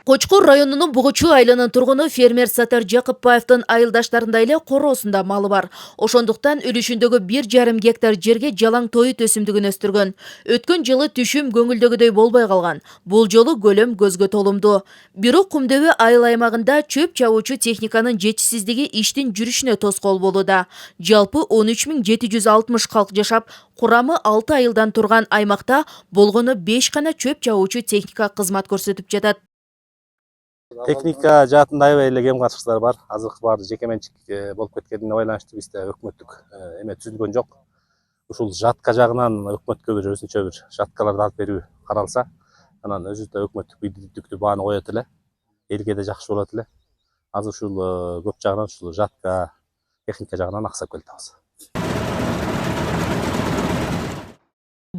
Кочкор районунун Бугучу айылынын тургуну фермер Сатар Жакыпбаевдин айылдаштарындай эле короосунда малы бар. Ошондуктан үлүшүндөгү 1,5 гектар жерге жалаң тоют өсүмдүгүн өстүргөн. Өткөн жылы түшүм көңүлдөгүдөй болбой калган. Бул жолу көлөм көзгө толумду. Бирок Кумдөбү айыл аймагында чөп чабуучу техниканын жетишсиздиги иштин жүрүшүнө тоскоол болууда. Жалпы 13.760 калк жашап, курамы 6 айылдан турган аймакта болгону 5 гана чөп чабуучу техника кызмат көрсөтүп жатат. Техника жаатында аябай эле кем катышкычтар бар. Азыркы баары жекеменчик болуп кеткенине байланыштуу бизде өкмөттүк эме түзүлгөн жок. Ушул жатка жагынан өкмөткө бир өзүнчө бир жаткаларды алып берүү каралса, анан өзү да өкмөттүк бийдиктүү бааны коет эле. Элге да жакшы болот эле. Азыр ушул көп жагынан ушул жатка техника жагынан аксап келатабыз.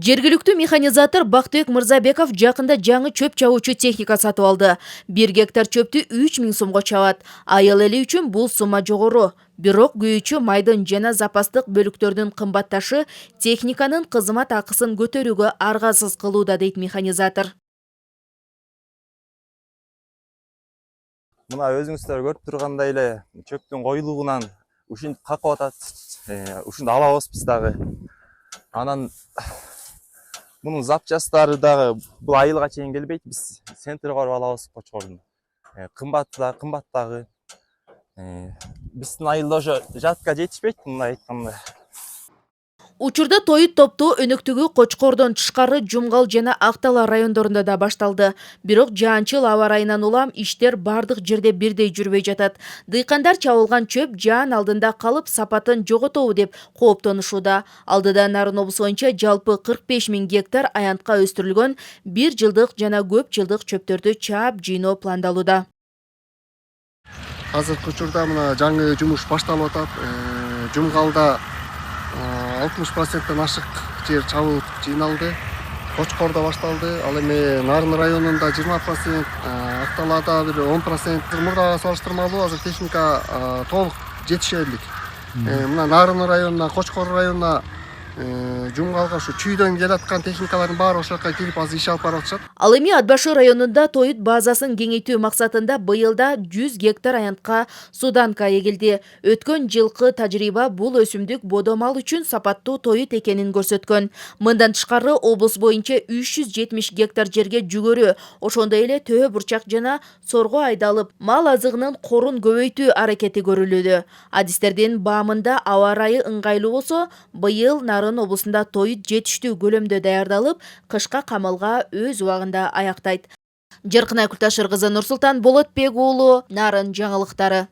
Жергиликтүү механизатор Бактыбек Мырзабеков жакында жаңы чөп чабуучу техника сатып алды. 1 гектар чөптү 3000 сомго чабат. Айыл эли үчүн бул сумма жогору. Бирок күйүүчү майдын жана запастык бөлүктөрдүн кымбатташы техниканын кызмат акысын көтөрүүгө аргасыз кылууда, дейт механизатор. Мына өзүңүздөр көрүп тургандай эле чөптүн коюлугунан ушинтип какып атат. Ушунду алабыз биз дагы. Анан мунун запчасттары дагы бул айылга чейин келбейт. Биз центрге барып алабыз Кочкордун. Кымбат дагы. Биздин айылда ошо жатка жетишпейт, мындай айтканда. Учурда тоют топтоо өнөктүгү Кочкордон тышкары Жумгал жана Актала райондорунда да башталды. Бирок жаанчыл аба ырайынан улам иштер бардык жерде бирдей жүрбөй жатат. Дыйкандар чабылган чөп жаан алдында калып сапатын жоготобу деп кооптонушууда. Алдыда Нарын облусу боюнча жалпы 45.000 гектар аянтка өстүрүлгөн 1 жылдык жана көп жылдык чөптөрдү чаап жыйноо пландалууда. Азыркы учурда мына жаңы жумуш башталып атат. Жумгалда 60%-тен ашык жер чабылып жыйналды. Кочкордо башталды. Ал эми Нарын районунда 20%, Акталада бир 10%. Мурдага салыштырмалуу азыр техника толук жетишерлик. Мына Нарын районуна, Кочкор районуна, Жумгалга ушу чүйдөн келаткан техникалардын баары ошол жака келип азыр иш алып барып атышат. Ал эми Ат башы районунда тоют базасын кеңейтүү максатында быйылда 100 гектар аянтка суданка эгилди. Өткөн жылкы тажрыйба бул өсүмдүк бодомал үчүн сапаттуу тоют экенин көрсөткөн. Мындан тышкары облус боюнча 370 гектар жерге жүгөрү, ошондой эле төө бурчак жана сорго айдалып, мал азыгынын корун көбөйтүү аракети көрүлүүдө. Адистердин баамында аба ырайы ыңгайлуу болсо, быйыл Нарын облусунда тоют жетиштүү көлөмдө даярдалып, кышка камалга өз убагында аяктайт. Жаркынай Култашыр кызы, Нурсултан Болотбек уулу, Нарын жаңылыктары.